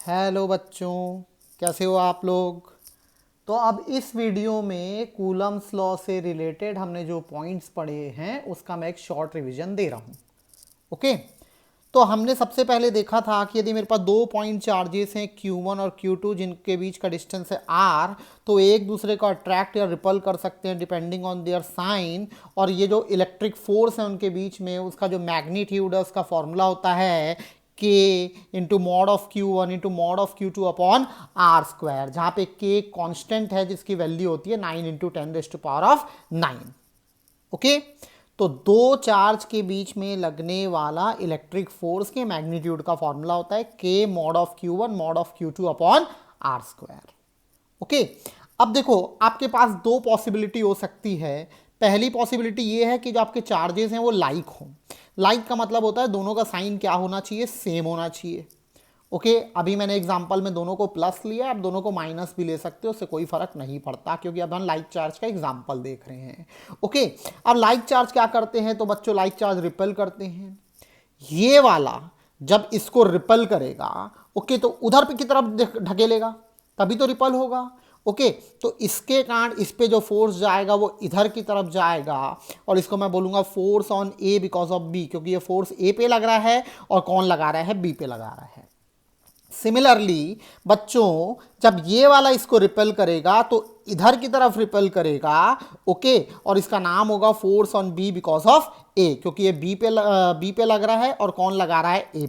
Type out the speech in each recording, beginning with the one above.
Hello बच्चों, कैसे हो आप लोग। तो अब इस वीडियो में कूलम्स लॉ से रिलेटेड हमने जो पॉइंट्स पढ़े हैं उसका मैं एक शॉर्ट रिवीजन दे रहा हूँ। ओके, तो हमने सबसे पहले देखा था कि यदि मेरे पास दो पॉइंट चार्जेस हैं Q1 और Q2 जिनके बीच का डिस्टेंस है R, तो एक दूसरे को अट्रैक्ट या रिपल कर सकते हैं डिपेंडिंग ऑन देयर साइन। और ये जो इलेक्ट्रिक फोर्स है उनके बीच में, उसका जो मैग्नीट्यूड है उसका फॉर्मूला होता है K into mod of Q1 into mod of Q2 upon R square, जहाँ पे K कॉन्स्टेंट है जिसकी वैल्यू होती है 9 इंटू 10⁻⁹। ओके, तो दो चार्ज के बीच में लगने वाला इलेक्ट्रिक फोर्स के मैग्नीट्यूड का फॉर्मूला होता है K mod of Q1 mod of Q2 upon R square. Okay, अब देखो आपके पास दो पॉसिबिलिटी हो सकती है। पहली पॉसिबिलिटी ये है कि जो आपके चार्जेस हैं वो लाइक हों। लाइक का मतलब होता है दोनों का साइन क्या होना चाहिए, सेम होना चाहिए। ओके, अभी मैंने एग्जांपल में दोनों को प्लस लिया, आप दोनों को माइनस भी ले सकते हो, उससे कोई फर्क नहीं पड़ता क्योंकि अब हम लाइक चार्ज का एग्जांपल देख रहे हैं। ओके, अब लाइक चार्ज क्या करते हैं, तो बच्चों लाइक चार्ज रिपेल करते हैं। ये वाला जब इसको रिपेल करेगा, ओके, तो उधर पे की तरफ ढकेलेगा तभी तो रिपल होगा। ओके, तो इसके कारण इस पे जो फोर्स जाएगा वो इधर की तरफ जाएगा, और इसको मैं बोलूंगा force on A because of B, क्योंकि ये फोर्स ए पे लग रहा है और कौन लगा रहा है, बी पे लगा रहा है। सिमिलरली बच्चों, जब ये वाला इसको रिपेल करेगा तो इधर की तरफ रिपेल करेगा। ओके, और इसका नाम होगा force on B because of A, क्योंकि ये बी पे लग रहा है और कौन लगा रहा है, ए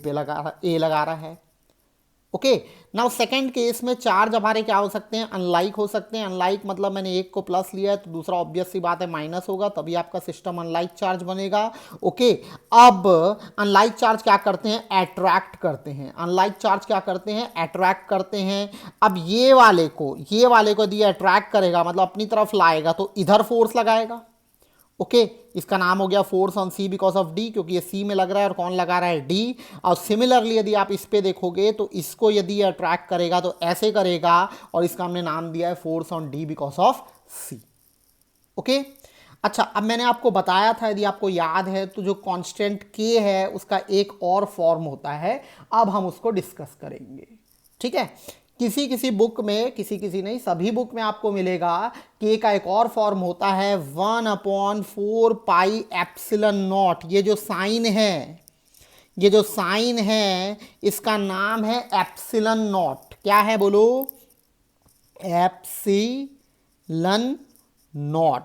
लगा रहा है। ओके, नाउ सेकंड केस में चार्ज हमारे क्या हो सकते हैं, अनलाइक हो सकते हैं। अनलाइक मतलब मैंने एक को प्लस लिया है तो दूसरा ऑब्वियस सी बात है माइनस होगा, तभी आपका सिस्टम अनलाइक चार्ज बनेगा। ओके, अब अनलाइक चार्ज क्या करते हैं, अट्रैक्ट करते हैं। अनलाइक चार्ज क्या करते हैं, अट्रैक्ट करते हैं। अब ये वाले को यदि अट्रैक्ट करेगा मतलब अपनी तरफ लाएगा तो इधर फोर्स लगाएगा। ओके, इसका नाम हो गया force on C because of D, क्योंकि ये सी में लग रहा है और कौन लगा रहा है, डी। और सिमिलरली यदि आप इस पे देखोगे तो इसको यदि अट्रैक्ट करेगा तो ऐसे करेगा, और इसका हमने नाम दिया है force on D because of C. Okay, अच्छा, अब मैंने आपको बताया था, यदि आपको याद है, तो जो कांस्टेंट के है उसका एक और फॉर्म होता है। अब हम उसको डिस्कस करेंगे, ठीक है। किसी किसी बुक में, किसी नहीं, सभी बुक में आपको मिलेगा के का एक और फॉर्म होता है 1/4πε0। ये जो साइन है इसका नाम है एप्सिलन नॉट। क्या है बोलो, एप्सिलन नॉट।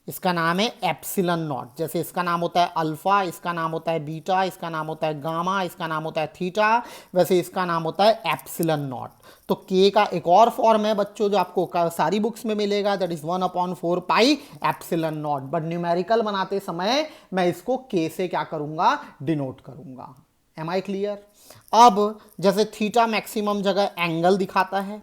इसका नाम है एप्सिलन नॉट। जैसे इसका नाम होता है अल्फा, इसका नाम होता है बीटा, इसका नाम होता है गामा, इसका नाम होता है थीटा, वैसे इसका नाम होता है एप्सिलन नॉट। तो के का एक और फॉर्म है बच्चों जो आपको सारी बुक्स में मिलेगा, that is 1/4π epsilon naught. But numerical बनाते समय मैं इसको के से क्या करूंगा, डिनोट करूंगा। Am I clear. अब जैसे थीटा मैक्सिमम जगह एंगल दिखाता है,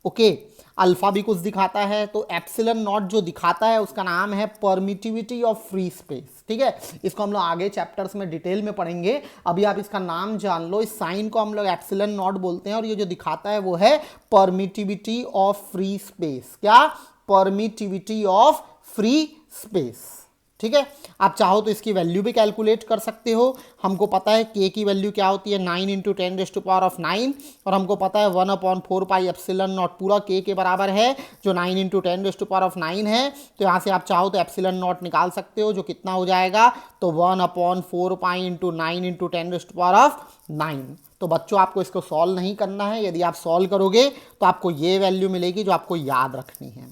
ओके, अल्फा भी कुछ दिखाता है, तो एप्सिलन नॉट जो दिखाता है उसका नाम है परमिटिविटी ऑफ फ्री स्पेस। ठीक है, इसको हम लोग आगे चैप्टर्स में डिटेल में पढ़ेंगे, अभी आप इसका नाम जान लो। इस साइन को हम लोग एप्सिलन नॉट बोलते हैं, और ये जो दिखाता है वो है परमिटिविटी ऑफ फ्री स्पेस। क्या, परमिटिविटी ऑफ फ्री स्पेस। ठीक है, आप चाहो तो इसकी वैल्यू भी कैलकुलेट कर सकते हो। हमको पता है के की वैल्यू क्या होती है, 9 इंटू 10⁻⁹, और हमको पता है 1/4π एप्सिलन नॉट पूरा के बराबर है, जो 9 इंटू 10⁻⁹ है। तो यहाँ से आप चाहो तो एप्सिलन नॉट निकाल सकते हो, जो कितना हो जाएगा, तो 1/4π इंटू 9 इंटू 10⁻⁹। तो बच्चों आपको इसको सॉल्व नहीं करना है, यदि आप सॉल्व करोगे तो आपको ये वैल्यू मिलेगी जो आपको याद रखनी है।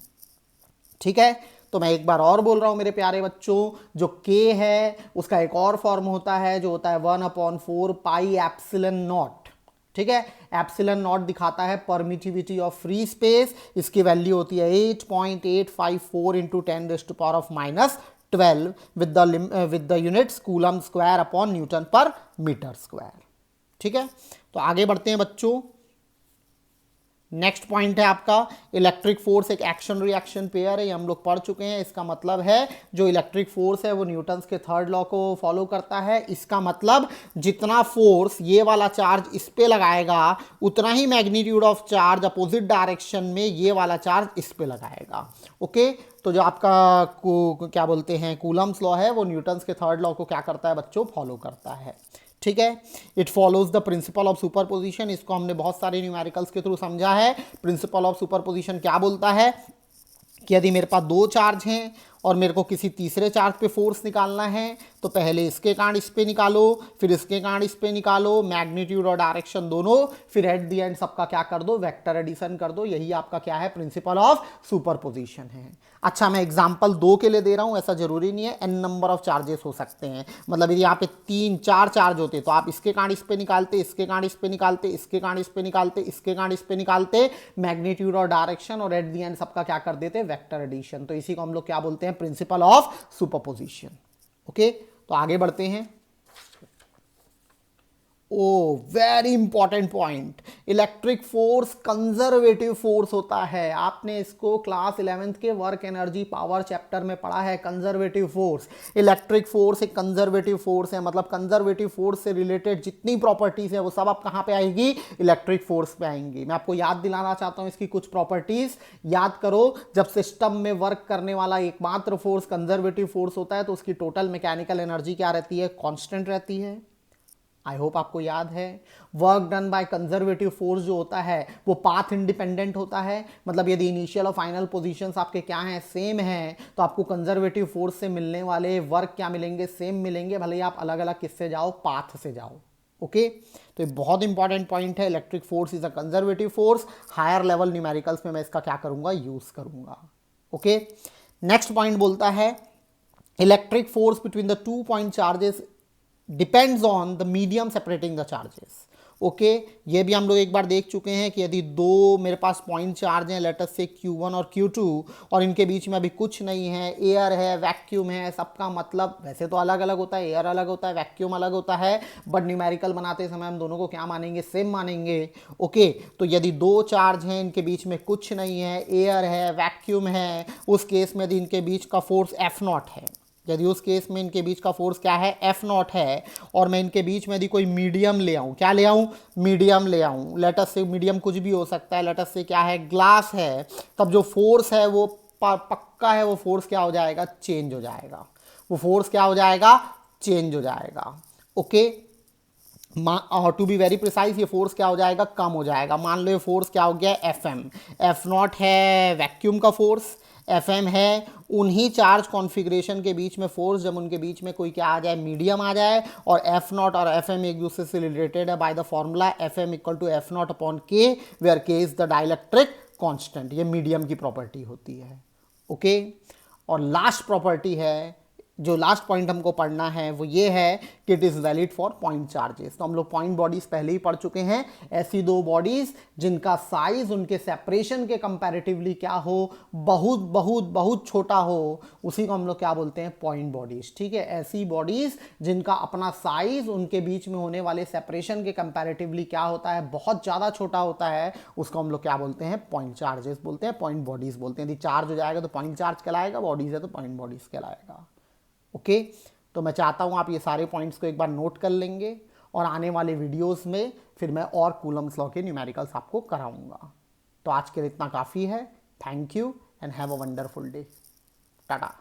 ठीक है, तो मैं एक बार और बोल रहा हूं मेरे प्यारे बच्चों, जो के है उसका एक और फॉर्म होता है जो होता है 1/4π एप्सिलन नॉट। ठीक है, एप्सिलन नॉट दिखाता है परमिटिविटी ऑफ फ्री स्पेस, इसकी वैल्यू होती है 8.854 into 10⁻⁻12 with the units coulomb square upon Newton पर मीटर स्क्वायर। ठीक है, तो आगे बढ़ते हैं बच्चों। नेक्स्ट पॉइंट है आपका इलेक्ट्रिक फोर्स एक एक्शन रिएक्शन पेयर है, ये हम लोग पढ़ चुके हैं। इसका मतलब है जो इलेक्ट्रिक फोर्स है वो न्यूटन्स के थर्ड लॉ को फॉलो करता है। इसका मतलब जितना फोर्स ये वाला चार्ज इस पे लगाएगा उतना ही magnitude of charge opposite direction में ये वाला चार्ज इस पे लगाएगा। ओके, तो जो आपका क्या बोलते हैं कूलम्स लॉ है वो न्यूटन्स के थर्ड लॉ को क्या करता है बच्चों, फॉलो करता है। ठीक है। It follows the principle of superposition, इसको हमने बहुत सारे न्यूमेरिकल्स के थ्रू समझा है। प्रिंसिपल ऑफ सुपरपोजिशन क्या बोलता है कि यदि मेरे पास दो चार्ज हैं और मेरे को किसी तीसरे चार्ज पे फोर्स निकालना है, तो पहले इसके कारण इस पे निकालो, फिर इसके कारण इस पे निकालो, मैग्नीट्यूड और डायरेक्शन दोनों, फिर एट द एंड सबका क्या कर दो, वेक्टर एडिशन कर दो। यही आपका क्या है, प्रिंसिपल ऑफ सुपरपोजिशन है। अच्छा, मैं एग्जांपल 2 के लिए दे रहा हूं, ऐसा जरूरी नहीं है, n नंबर ऑफ चार्जेस हो सकते हैं। मतलब यदि यहाँ पे 3-4 चार्ज होते तो आप इसके कारण इस पे निकालते, इसके कारण इस पे निकालते, इसके कारण इस पे निकालते, इसके कारण इस पे निकालते, मैग्नीट्यूड और डायरेक्शन, और एट द एंड सबका क्या कर देते, वेक्टर एडिशन। तो इसी को हम लोग क्या बोलते हैं, प्रिंसिपल ऑफ सुपरपोजिशन। ओके, तो आगे बढ़ते हैं। Oh very important point, electric force conservative force होता है। आपने इसको क्लास 11th के वर्क एनर्जी पावर चैप्टर में पढ़ा है। कंजर्वेटिव फोर्स, इलेक्ट्रिक फोर्स एक कंजर्वेटिव फोर्स है। मतलब कंजर्वेटिव फोर्स से रिलेटेड जितनी प्रॉपर्टीज है वो सब आप कहां पे आएगी, इलेक्ट्रिक फोर्स पे आएंगी। मैं आपको याद दिलाना चाहता हूं इसकी कुछ प्रॉपर्टीज। याद करो, जब सिस्टम में वर्क करने वाला एकमात्र फोर्स कंजर्वेटिव फोर्स होता है तो उसकी टोटल मैकेनिकल एनर्जी क्या रहती है, कांस्टेंट रहती है। आई होप आपको याद है। Work done by conservative force जो होता है वो पाथ इंडिपेंडेंट होता है। मतलब यदि इनिशियल और फाइनल पोजीशंस आपके क्या हैं, सेम हैं, तो आपको कंजर्वेटिव फोर्स से मिलने वाले वर्क क्या मिलेंगे, सेम मिलेंगे, भले ही आप अलग अलग किससे जाओ, पाथ से जाओ। ओके, तो ये बहुत इंपॉर्टेंट पॉइंट है। Electric force is a conservative force. Higher level numericals में मैं इसका क्या करूंगा, यूज करूंगा। ओके, नेक्स्ट पॉइंट बोलता है electric force between the 2 point charges depends on the medium separating the charges. Okay, ये भी हम लोग एक बार देख चुके हैं कि यदि दो मेरे पास पॉइंट चार्ज हैं, लेट अस से Q1 और Q2, और इनके बीच में अभी कुछ नहीं है, एयर है, वैक्यूम है, सबका मतलब वैसे तो अलग अलग होता है, एयर अलग होता है, वैक्यूम अलग होता है, बट न्यूमेरिकल बनाते समय हम दोनों को क्या मानेंगे, सेम मानेंगे। ओके, तो यदि दो चार्ज हैं, इनके बीच में कुछ नहीं है, एयर है, वैक्यूम है, उस केस में यदि इनके बीच का फोर्स F0 है, यदि उस केस में इनके बीच का फोर्स क्या है, F0 है, और मैं इनके बीच में यदि कोई मीडियम ले आऊं, क्या ले आऊं, मीडियम ले आऊं, लेट अस से मीडियम कुछ भी हो सकता है, लेट अस से क्या है, ग्लास है, तब जो फोर्स है वो पक्का है, वो फोर्स क्या हो जाएगा, चेंज हो जाएगा। वो फोर्स क्या हो जाएगा, चेंज हो जाएगा। Okay, to be very precise, ये फोर्स क्या हो जाएगा, कम हो जाएगा। मान लो ये फोर्स क्या हो गया, Fm, F0 है वैक्यूम का फोर्स, Fm है उन्हीं चार्ज कॉन्फ़िगरेशन के बीच में फोर्स, जब उनके बीच में कोई क्या आ जाए, मीडियम आ जाए, और F0 और Fm एक दूसरे से रिलेटेड है by the formula Fm equal to F0 upon K, where K is the dielectric constant. ये मीडियम की प्रॉपर्टी होती है। ओके, और लास्ट प्रॉपर्टी है, जो लास्ट पॉइंट हमको पढ़ना है वो ये है कि it is valid for point charges. तो हम लोग पॉइंट बॉडीज पहले ही पढ़ चुके हैं। ऐसी दो बॉडीज जिनका साइज उनके सेपरेशन के कंपैरेटिवली क्या हो, बहुत बहुत बहुत छोटा हो, उसी को हम लोग क्या बोलते हैं, पॉइंट बॉडीज। ठीक है, ऐसी बॉडीज जिनका अपना साइज उनके बीच में होने वाले सेपरेशन के कंपैरेटिवली क्या होता है, बहुत ज़्यादा छोटा होता है, उसको हम लोग क्या बोलते हैं, पॉइंट चार्जेस बोलते हैं, पॉइंट बॉडीज बोलते हैं। यदि चार्ज हो जाएगा तो पॉइंट चार्ज कहलाएगा, बॉडीज है तो पॉइंट बॉडीज कहलाएगा। ओके, तो मैं चाहता हूं आप ये सारे पॉइंट्स को एक बार नोट कर लेंगे, और आने वाले वीडियोस में फिर मैं और कूलम्स लॉ के न्यूमेरिकल्स आपको कराऊंगा। तो आज के लिए इतना काफ़ी है। Thank you and have a wonderful day. Tata.